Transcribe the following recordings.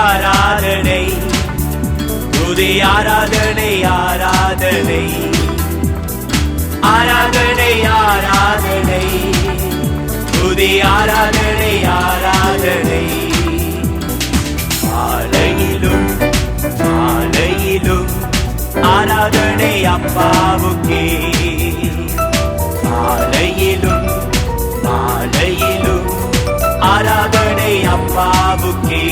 ஆராதனை, துதி ஆராதனை ஆராதனை, ஆராதனை ஆராதனை, துதி ஆராதனை ஆராதனை. மாலையிலும் மாலையிலும் ஆராதனை அப்பாவுக்கே, மாலையிலும் மாலையிலும் ஆராதனை அப்பாவுக்கே.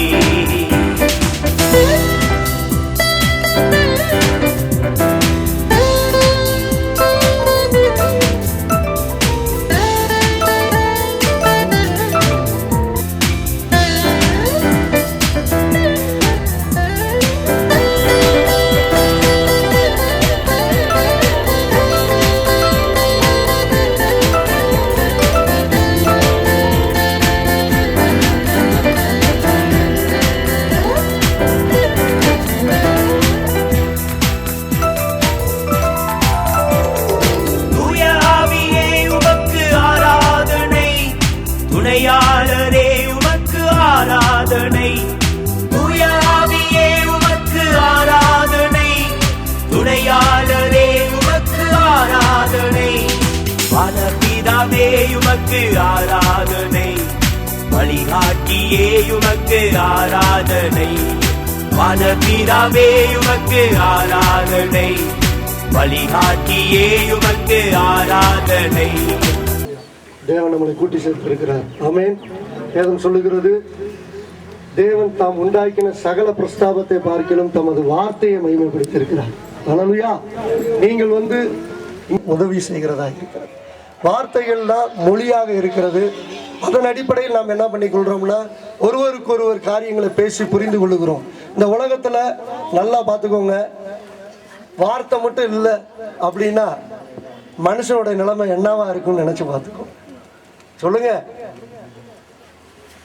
துணையாளரே உமக்கு ஆராதனை, தூய ஆவியே உமக்கு ஆராதனை, துணையாளரே உமக்கு ஆராதனை, பரபிதாவே உமக்கு ஆராதனை, வழிகாட்டியே உமக்கு ஆராதனை, பரபிதாவே உமக்கு ஆராதனை, வழிகாட்டியே உமக்கு ஆராதனை. தேவன் நம்மளை கூட்டி சேர்த்திருக்கிறார். ஆமென். வேதம் சொல்லுகிறது, தேவன் தாம் உண்டாக்கின சகல பிரஸ்தாபத்தை பார்க்கிலும் தமது வார்த்தையை மகிமைப்படுத்தியிருக்கிறார். ஹல்லேலூயா. நீங்கள் உதவி செய்கிறதா இருக்கிறது. வார்த்தைகள்லாம் மொழியாக இருக்கிறது. அதன் அடிப்படையில் நாம் என்ன பண்ணிக்கொள்றோம்னா, ஒருவருக்கு ஒருவர் காரியங்களை பேசி புரிந்து கொள்ளுகிறோம். இந்த உலகத்துல நல்லா பார்த்துக்கோங்க, வார்த்தை மட்டும் இல்லை அப்படின்னா மனுஷனோட நிலைமை என்னவா இருக்குன்னு நினைச்சு பார்த்துக்கோ. சொல்லுங்க,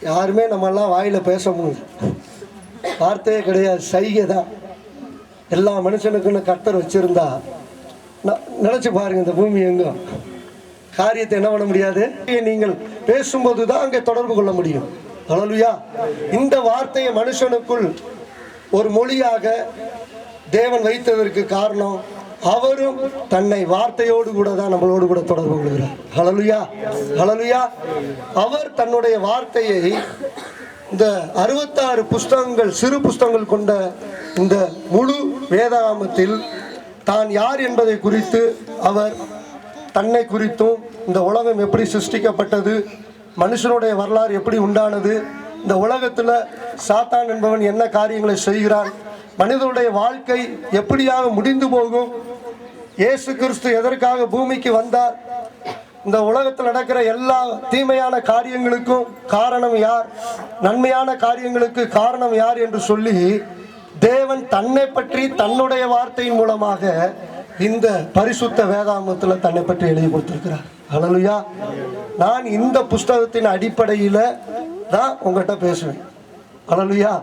யாருமே நம்மெல்லாம் வாயில பேச முடியல, வார்த்தையே கிடையாது, சைகை தான். எல்லா மனுஷனுக்குன்னு கர்த்தர் வச்சிருந்தா நினைச்சு பாருங்க, இந்த பூமி எங்கும் காரியத்தை என்ன பண்ண முடியாது. நீங்கள் பேசும்போது தான் அங்கே தொடர்பு கொள்ள முடியும். ஹல்லேலூயா. இந்த வார்த்தையை மனுஷனுக்குள் ஒரு மொழியாக தேவன் வைத்ததற்கு காரணம், அவரும் தன்னை வார்த்தையோடு கூட தான் நம்மளோடு கூட தொடர்பு கொள்கிறார். ஹல்லேலூயா, ஹல்லேலூயா. அவர் தன்னுடைய வார்த்தையை இந்த 66 புஸ்தகங்கள், சிறு புஸ்தகங்கள் கொண்ட இந்த முழு வேதாகமத்தில் தான் யார் என்பதை குறித்து, அவர் தன்னை குறித்தும், இந்த உலகம் எப்படி சிருஷ்டிக்கப்பட்டது, மனுஷனுடைய வரலாறு எப்படி உண்டானது, இந்த உலகத்தில் சாத்தான் என்பவன் என்ன காரியங்களை செய்கிறான், மனிதனுடைய வாழ்க்கை எப்படியாக முடிந்து போகும், இயேசு கிறிஸ்து எதற்காக பூமிக்கு வந்தார், இந்த உலகத்தில் நடக்கிற எல்லா தீமையான காரியங்களுக்கும் காரணம் யார், நன்மையான காரியங்களுக்கு காரணம் யார் என்று சொல்லி தேவன் தன்னை பற்றி தன்னுடைய வார்த்தையின் மூலமாக இந்த பரிசுத்த வேதாகமத்தில் தன்னை பற்றி எழுதி கொடுத்திருக்கிறார். ஹல்லேலூயா. நான் இந்த புஸ்தகத்தின் அடிப்படையில் தான் உங்கள்கிட்ட பேசுவேன். ஹல்லேலூயா.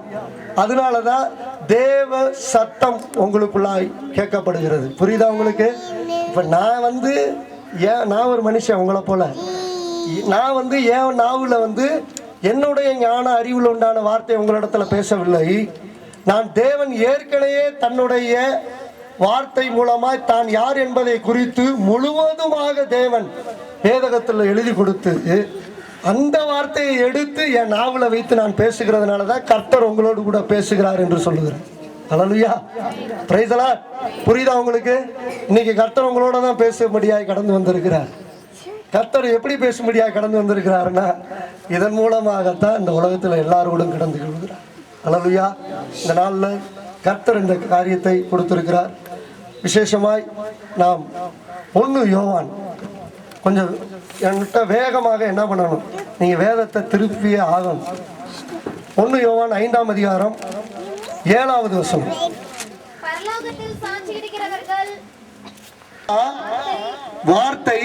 அதனாலதான் தேவ சத்தம் உங்களுக்குள்ளாய் கேட்கப்படுகிறது. புரியுதா உங்களுக்கு? இப்ப நான் ஒரு மனுஷன் உங்களை போல, நான் என் நாவுல என்னுடைய ஞான அறிவில் உண்டான வார்த்தை உங்களிடத்துல பேசவில்லை. நான் தேவன் ஏற்கனவே தன்னுடைய வார்த்தை மூலமாய் தான் யார் என்பதை குறித்து முழுவதுமாக தேவன் வேதகத்தில் எழுதி கொடுத்து அந்த வார்த்தையை எடுத்து என் நாவல வைத்து நான் பேசுகிறதுனால தான் கர்த்தர் உங்களோடு கூட பேசுகிறார் என்று சொல்லுகிறேன். ஹல்லேலூயா. Praise the Lord. புரியுதா உங்களுக்கு? இன்னைக்கு கர்த்தர் உங்களோட தான் பேசும்படியாய் கடந்து வந்திருக்கிறார். கர்த்தர் எப்படி பேசும்படியாய் கடந்து வந்திருக்கிறாருன்னா, இதன் மூலமாகத்தான் இந்த உலகத்தில் எல்லாரோடும் கடந்து கொள்கிறார். ஹல்லேலூயா. இந்த நாளில் கர்த்தர் இந்த காரியத்தை கொடுத்திருக்கிறார். விசேஷமாய் நாம் 1 யோவான் கொஞ்சம் என்கிட்ட வேகமாக என்ன பண்ணணும், நீங்க வேதத்தை திருப்பியே ஆகணும். 1 யோவான் 5ஆம் அதிகாரம் 7வது வசனம். வார்த்தை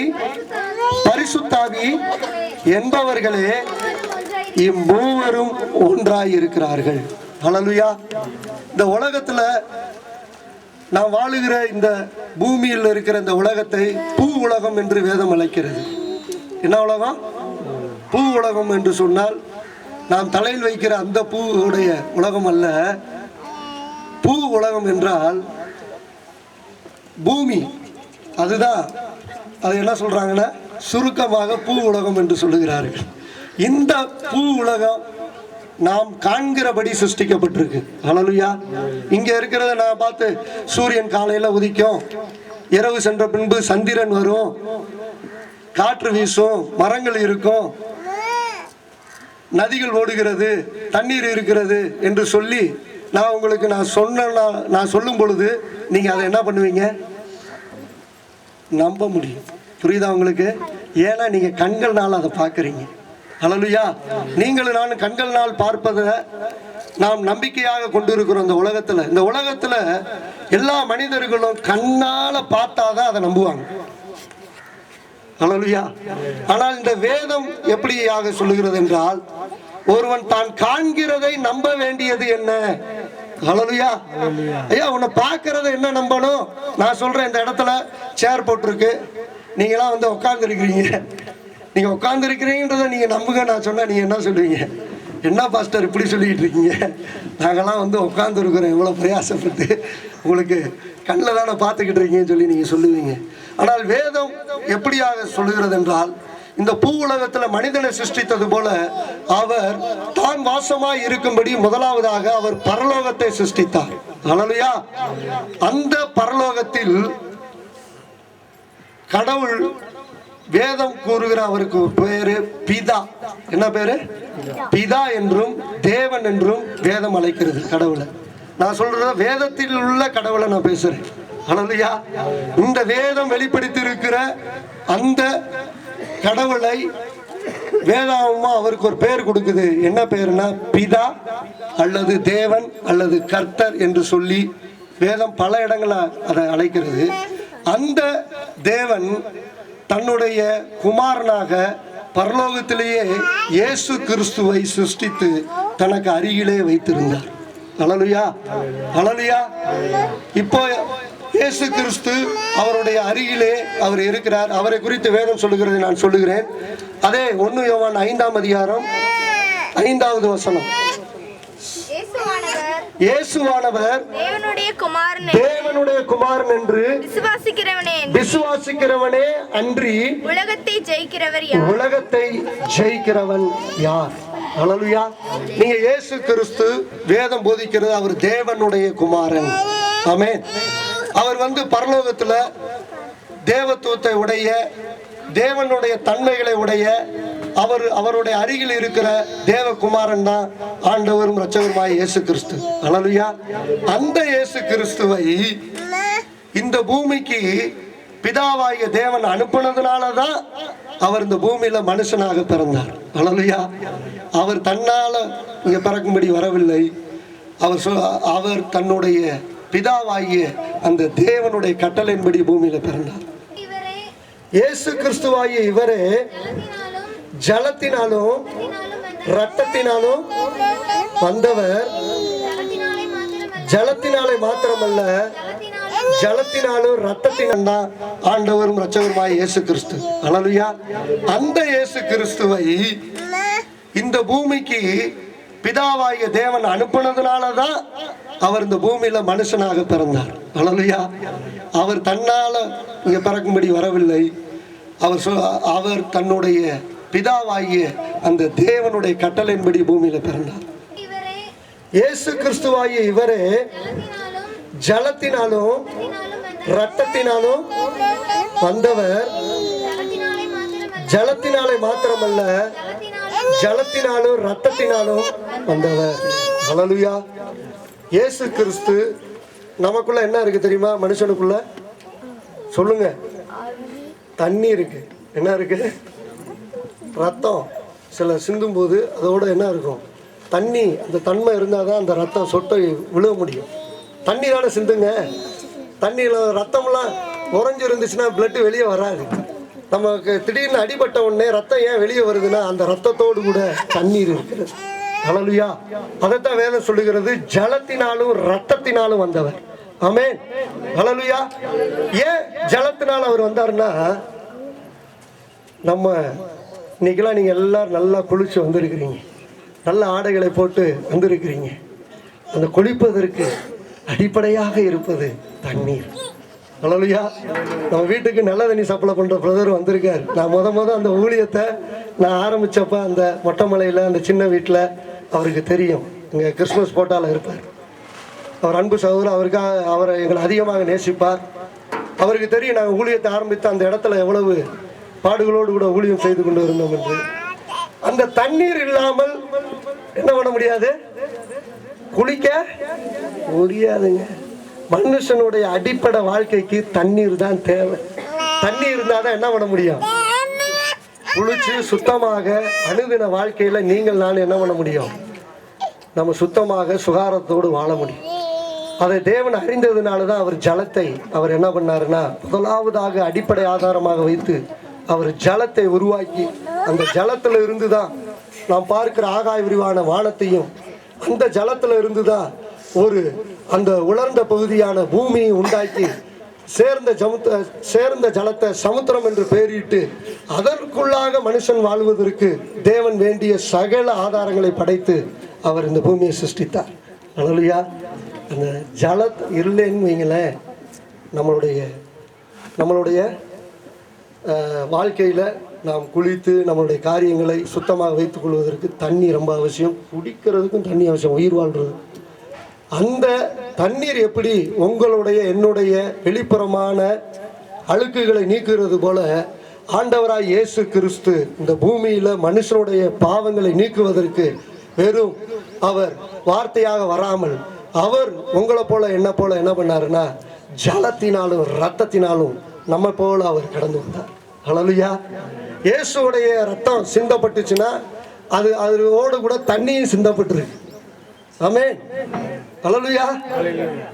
பரிசுத்தாவி என்பவர்களே இம்மூவரும் ஒன்றாய் இருக்கிறார்கள். ஹல்லேலூயா. இந்த உலகத்துல நாம் வாழுகிற இந்த பூமியில் இருக்கிற இந்த உலகத்தை பூ உலகம் என்று வேதம் அழைக்கிறது. என்ன உலகம்? பூ உலகம் என்று சொன்னால் நாம் தலையில் வைக்கிற அந்த பூவுடைய உலகம் அல்ல. பூ உலகம் என்றால் பூமி, அதுதான். அது என்ன சொல்றாங்கன்னா சுருக்கமாக பூ உலகம் என்று சொல்லுகிறார்கள். இந்த பூ உலகம் நாம் காண்கிறபடி சிருஷ்டிக்கப்பட்டிருக்கு. ஹல்லேலூயா. இங்க இருக்கிறத நான் பார்த்து சூரியன் காலையில உதிக்கும், இரவு சென்ற பின்பு சந்திரன் வரும், காற்று வீசும், மரங்கள் இருக்கும், நதிகள் ஓடுகிறது, தண்ணீர் இருக்கிறது என்று சொல்லி நான் உங்களுக்கு நான் சொல்லும் பொழுது நீங்க அதை என்ன பண்ணுவீங்க? நம்ப முடியும். புரியுதா உங்களுக்கு? ஏன்னா நீங்க கண்கள்னால அதை பார்க்குறீங்க. ஹல்லேலூயா. நீங்களும் நானும் கண்கள்னால் பார்ப்பதை நாம் நம்பிக்கையாக கொண்டிருக்கிறோம். இந்த உலகத்துல எல்லா மனிதர்களும் கண்ணால பார்த்தாதான் அதை நம்புவாங்க. ஹல்லேலூயா. ஆனால் இந்த வேதம் எப்படியாக சொல்லுகிறது என்றால், ஒருவன் தான் காண்கிறதை நம்ப வேண்டியது என்ன? ஹல்லேலூயா. ஐயா, உன்னை பார்க்கறத என்ன நம்பணும்? நான் சொல்றேன், இந்த இடத்துல சேர் போட்டிருக்கு, நீங்களாம் வந்து உட்கார்ந்து இருக்கிறீங்க. நீங்க உட்கார்ந்து இருக்கிறீங்கன்றதை நீங்க நம்புங்க. நான் சொன்னா நீங்க என்ன சொல்லுவீங்க? என்ன பாஸ்டர் இப்படி சொல்லிக்கிட்டு இருக்கீங்க? நாங்கெல்லாம் வந்து உட்கார்ந்து இருக்கிறோம் எவ்வளோ பிரயாசப்பட்டு, உங்களுக்கு கண்ணில் தானே பார்த்துக்கிட்டு இருக்கீங்கன்னு சொல்லி நீங்கள் சொல்லுவீங்க. ஆனால் வேதம் எப்படியாக சொல்லுகிறது என்றால், இந்த பூ உலகத்தில் மனிதனை சிருஷ்டித்தது போல அவர் தான் வாசமாய் இருக்கும்படி முதலாவதாக அவர் பரலோகத்தை சிருஷ்டித்தார். ஹல்லேலூயா. அந்த பரலோகத்தில் கடவுள், வேதம் கூறுகிற அவருக்கு பேரு பிதா. என்ன பேரு? பிதா என்றும் தேவன் என்றும் வேதம் அழைக்கிறது கடவுளை. நான் சொல்றத வேதத்தில் உள்ள கடவுளை நான் பேசுறேன். ஹல்லேலூயா. இந்த வேதம் வெளிப்படுத்தி இருக்கிற அந்த கடவுளை வேதாகமா அவருக்கு ஒரு பேர் கொடுக்குது. என்ன பேருனா பிதா அல்லது தேவன் அல்லது கர்த்தர் என்று சொல்லி வேதம் பல இடங்களை அதை அழைக்கிறது. அந்த தேவன் தன்னுடைய குமாரனாக பரலோகத்திலேயே இயேசு கிறிஸ்துவை சிருஷ்டித்து தனக்கு அருகிலே வைத்திருந்தார். ஹல்லேலூயா. ஹல்லேலூயா. இப்போ இயேசு கிறிஸ்து அவருடைய அருகிலே அவர் இருக்கிறார். அவரை குறித்து வேதம் சொல்லுகிறது, நான் சொல்லுகிறேன். அதே 1 யோவான் 5ஆம் அதிகாரம் 5வது வசனம். இயேசுவானவர் தேவனுடைய குமாரன் என்று விசுவாசிக்கிறவனே அன்றி உலகத்தை ஜெயிக்கிறவன் யார்? ஹல்லேலூயா. நீங்க இயேசு கிறிஸ்து வேதம் போதிக்கிறது அவர் தேவனுடைய குமாரன். ஆமென். அவர் வந்து பரலோகத்துல தேவத்துவத்தை உடைய, தேவனுடைய தன்மைகளை உடைய, அவருடைய அருகில் இருக்கிற தேவகுமாரன் தான் ஆண்டவரும் இரட்சகருமாய் இயேசு கிறிஸ்து. ஹல்லேலூயா. அந்த இயேசு கிறிஸ்துவை இந்த பூமிக்கு பிதாவாகிய தேவன் அனுப்பினதுனாலதான் அவர் இந்த பூமியில மனுஷனாக பிறந்தார். ஹல்லேலூயா. அவர் தன்னால இங்க பிறக்கும்படி வரவில்லை. அவர் தன்னுடைய பிதாவாகிய அந்த தேவனுடைய கட்டளையின்படி பூமியில பிறந்தார். இயேசு கிறிஸ்துவாகிய இவரே ஜலத்தினாலும் இரத்தத்தினாலும் வந்தவர். ஜலத்தினாலே மாத்திரமல்ல, ஜலத்தினாலும் இரத்தத்தினாலும் தான் ஆண்டவரும் இரட்சகருமாய் இயேசு கிறிஸ்து. ஹல்லேலூயா. அந்த இயேசு கிறிஸ்துவை இந்த பூமிக்கு பிதாவாகிய தேவன் அனுப்பினதுனாலதான் அவர் இந்த பூமியில மனுஷனாக பிறந்தார். ஹல்லேலூயா. அவர் தன்னால இங்க பிறக்கும்படி வரவில்லை. அவர் தன்னுடைய பிதாவாகிய அந்த தேவனுடைய கட்டளையின்படி பூமியில பிறந்தார். இயேசு கிறிஸ்துவாகிய இவரே ஜலத்தினாலும் இரத்தத்தினாலும் வந்தவர். ஜலத்தினாலே மாத்திரமல்ல, ஜலத்தினாலும் இரத்தத்தினாலும் வந்தவர். ஹல்லேலூயா. இயேசு கிறிஸ்து நமக்குள்ள என்ன இருக்கு தெரியுமா? மனுஷனுக்குள்ள சொல்லுங்க, தண்ணி இருக்கு. என்ன இருக்கு? ரத்தம். சில சிந்தும் போது அதோட என்ன இருக்கும்? தண்ணி. அந்த தன்மை இருந்தால் தான் அந்த ரத்தம் சொட்டை விழுக முடியும். தண்ணி தானே சிந்துங்க. தண்ணியில் ரத்தம்லாம் உறைஞ்சி இருந்துச்சுன்னா பிளட்டு வெளியே வராது. நமக்கு திடீர்னு அடிபட்ட உடனே ரத்தம் ஏன் வெளியே வருதுன்னா அந்த ரத்தத்தோடு கூட தண்ணீர் இருக்கிறது. ஹல்லேலூயா. அதைத்தான் வேதம் சொல்லுகிறது, ஜலத்தினாலும் இரத்தத்தினாலும் வந்தவர். ஆமென். ஹல்லேலூயா. ஏன் ஜலத்தினால் அவர் வந்தாருன்னா, நம்ம இன்னைக்கெல்லாம் நீங்க எல்லாரும் நல்லா குளிச்சு வந்திருக்கிறீங்க. நல்ல ஆடைகளை போட்டு வந்திருக்கிறீங்க. அந்த குளிப்பதற்கு அடிப்படையாக இருப்பது தண்ணீர். ஹல்லேலூயா. நம்ம வீட்டுக்கு நல்ல தண்ணி சப்ளை பண்ணுற பிரதர் வந்திருக்கார். நான் முத அந்த ஊழியத்தை நான் ஆரம்பித்தப்ப அந்த மொட்டைமலையில் அந்த சின்ன வீட்டில் அவருக்கு தெரியும். இங்கே கிறிஸ்மஸ் போட்டாவில் இருப்பார். அவர் அன்பு சகோதரர். அவரை எங்களை அதிகமாக நேசிப்பார். அவருக்கு தெரியும் நாங்கள் ஊழியத்தை ஆரம்பித்த அந்த இடத்துல எவ்வளவு பாடுகளோடு கூட ஊழியம் செய்து கொண்டு இருந்தோம் என்று. அந்த தண்ணீர் இல்லாமல் என்ன பண்ண முடியாது? குளிக்க முடியாதுங்க. மனுஷனுடைய அடிப்படை வாழ்க்கைக்கு தண்ணீர் தான் தேவை. தண்ணி இருந்தால் தான் என்ன பண்ண முடியும்? குளிச்சு சுத்தமாக அனுதின வாழ்க்கையில நீங்கள் நான் என்ன பண்ண முடியும்? நம்ம சுத்தமாக சுகாரத்தோடு வாழ முடியும். அதை தேவன் அறிந்ததுனால தான் அவர் ஜலத்தை அவர் என்ன பண்ணாருன்னா முதலாவதாக அடிப்படை ஆதாரமாக வைத்து அவர் ஜலத்தை உருவாக்கி அந்த ஜலத்துல இருந்து தான் நாம் பார்க்கிற ஆகாய விரிவான வானத்தையும் அந்த ஜலத்துல இருந்து தான் ஒரு அந்த உலர்ந்த பகுதியான பூமியை உண்டாக்கி சேர்ந்த ஜலத்தை சமுத்திரம் என்று பெயரிட்டு அதற்குள்ளாக மனுஷன் வாழ்வதற்கு தேவன் வேண்டிய சகல ஆதாரங்களை படைத்து அவர் இந்த பூமியை சிருஷ்டித்தார். ஹல்லேலூயா. அந்த ஜலம் இல்லைன்னு வைங்களேன், நம்மளுடைய வாழ்க்கையில் நாம் குளித்து நம்மளுடைய காரியங்களை சுத்தமாக வைத்துக் கொள்வதற்கு தண்ணி ரொம்ப அவசியம். குடிக்கிறதுக்கும் தண்ணி அவசியம், உயிர் வாழ்றது. அந்த தண்ணீர் எப்படி உங்களுடைய என்னுடைய வெளிப்புறமான அழுக்குகளை நீக்குகிறது போல ஆண்டவராய் இயேசு கிறிஸ்து இந்த பூமியில் மனுஷனுடைய பாவங்களை நீக்குவதற்கு வெறும் அவர் வார்த்தையாக வராமல் அவர் உங்களை போல என்ன பண்ணாருன்னா ஜலத்தினாலும் ரத்தத்தினாலும் நம்ம போல அவர் கடந்து வந்தார். ஹல்லேலூயா. இயேசுடைய ரத்தம் சிந்தப்பட்டுச்சுன்னா அதோடு கூட தண்ணியும் சிந்தப்பட்டிருக்கு. ஆமென். ஹல்லேலூயா.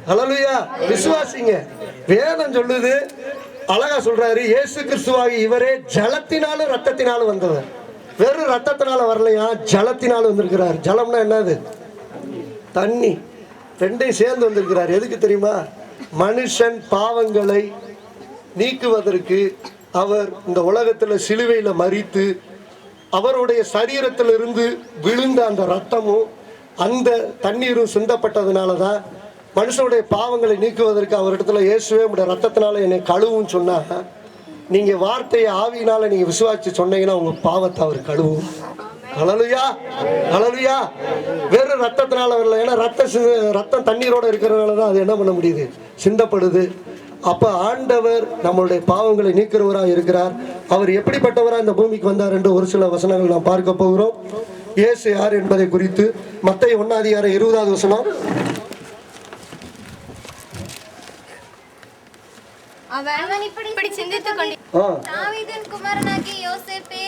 ஹல்லேலூயா. விசுவாசிங்க. வேதம் சொல்லுது, அழகா சொல்றாரு, இயேசு கிறிஸ்துவாகி இவரே ஜலத்தினாலும் ரத்தத்தினாலும் வந்தவர். வெறும் ரத்தத்தினால வரலையா, ஜலத்தினாலும் வந்திருக்கிறார். ஜலம்னா என்னது? தண்ணி. ரெண்டையும் சேர்ந்து வந்திருக்கிறார். எதுக்கு தெரியுமா? மனுஷன் பாவங்களை நீக்குவதற்கு அவர் இந்த உலகத்தில் சிலுவையில் மரித்து அவருடைய சரீரத்திலிருந்து விழுந்த அந்த ரத்தமும் அந்த தண்ணீரும் சிந்தப்பட்டதுனால தான் மனுஷனுடைய பாவங்களை நீக்குவதற்கு அவரிடத்துல இயேசுவே உடைய ரத்தத்தினால என்னை கழுவுன்னு சொன்னா, நீங்க வார்த்தையை ஆவியினால நீங்க விசுவாசிச்சு சொன்னீங்கன்னா உங்க பாவத்தை அவர் கழுவும். ஹல்லேலூயா. ஹல்லேலூயா. வேறு ரத்தத்தினால வரல. ஏன்னா ரத்தம் தண்ணீரோட இருக்கிறதுனால தான் அது என்ன பண்ண முடியுது? சிந்தப்படுது. அப்ப ஆண்டவர் நம்மளுடைய பாவங்களை நீக்கிறவராக இருக்கிறார். அவர் எப்படிப்பட்டவராக இந்த பூமிக்கு வந்தார் என்று ஒரு சில வசனங்கள் நாம் பார்க்க போகிறோம். இயேசு யார் என்பதை குறித்து மத்தேயு 1:20 அவன் இப்படி சிந்தித்துக் கொண்டிருந்தான். தாவீதின் குமாரனாகிய யோசேப்பே,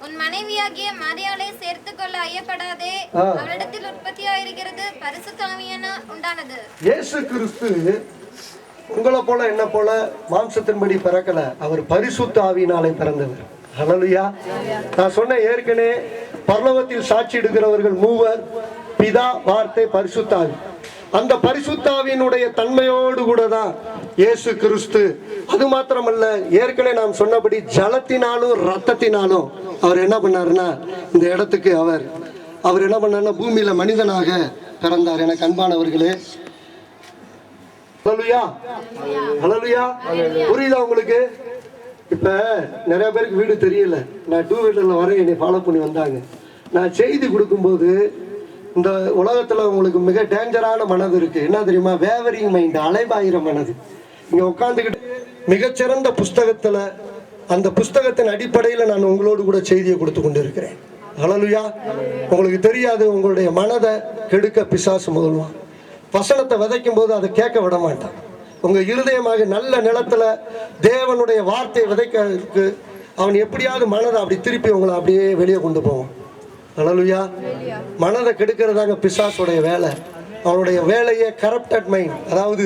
உன் மனைவியாகிய மரியாளை சேர்த்துக்கொள்ள ஐயப்படாதே. அவளிடத்தில் உற்பத்தியாயிருக்கிறது பரிசுத்த ஆவியினால் உண்டானது. இயேசு கிறிஸ்து உங்களை போல என்ன போல மாம்சத்தின்படி பிறக்கல. அவர் பரிசுத்த ஆவியினாலே பிறந்தவர். ஹல்லேலூயா. நான் சொன்ன ஏற்கனவே பரலோகத்தில் சாட்சி எடுக்கிறவர்கள் மூவர், பிதா, வார்த்தை, பரிசுத்த ஆவி. அந்த பரிசுத்தாவியினுடைய தன்மையோடு கூட தான் இயேசு கிறிஸ்து. அது மாத்திரமல்ல, ஏற்கனவே நாம் சொன்னபடி ஜலத்தினாலும் ரத்தத்தினாலும் அவர் என்ன பண்ணாருன்னா இந்த இடத்துக்கு அவர் என்ன பண்ணாருன்னா பூமியில மனிதனாக பிறந்தார். எனக்கு அன்பானவர்களே, ஹல்லேலூயா. ஹல்லேலூயா. புரியுதா உங்களுக்கு? இப்ப நிறைய பேருக்கு வீடு தெரியல. நான் 2 வீலர்ல வரேன், என்னை ஃபாலோ பண்ணி வந்தாங்க. நான் செய்தி கொடுக்கும்போது இந்த உலகத்துல உங்களுக்கு மிக டேஞ்சரான மனது இருக்கு. என்ன தெரியுமா? வேவரிங் மைண்ட், அலைபாயிர மனது. இங்க உட்காந்துக்கிட்டு மிகச்சிறந்த புஸ்தகத்துல அந்த புஸ்தகத்தின் அடிப்படையில் நான் உங்களோடு கூட செய்தியை கொடுத்து கொண்டு இருக்கிறேன். ஹல்லேலூயா. உங்களுக்கு தெரியாது, உங்களுடைய மனதை கெடுக்க பிசாசு முதல்வான். வசனத்தை விதைக்கும் போது அதை கேட்க விட மாட்டான். உங்க இருதயமாக நல்ல நிலத்துல தேவனுடைய வார்த்தையை விதைக்கிறதுக்கு அவன் எப்படியாவது மனதை அப்படி திருப்பி உங்களை அப்படியே வெளியே கொண்டு போவான். ஹல்லேலூயா. மனதை கெடுக்கிறதாங்க பிசாசுடைய வேலை. அவனுடைய வேலையே கரப்டட் மைண்ட், அதாவது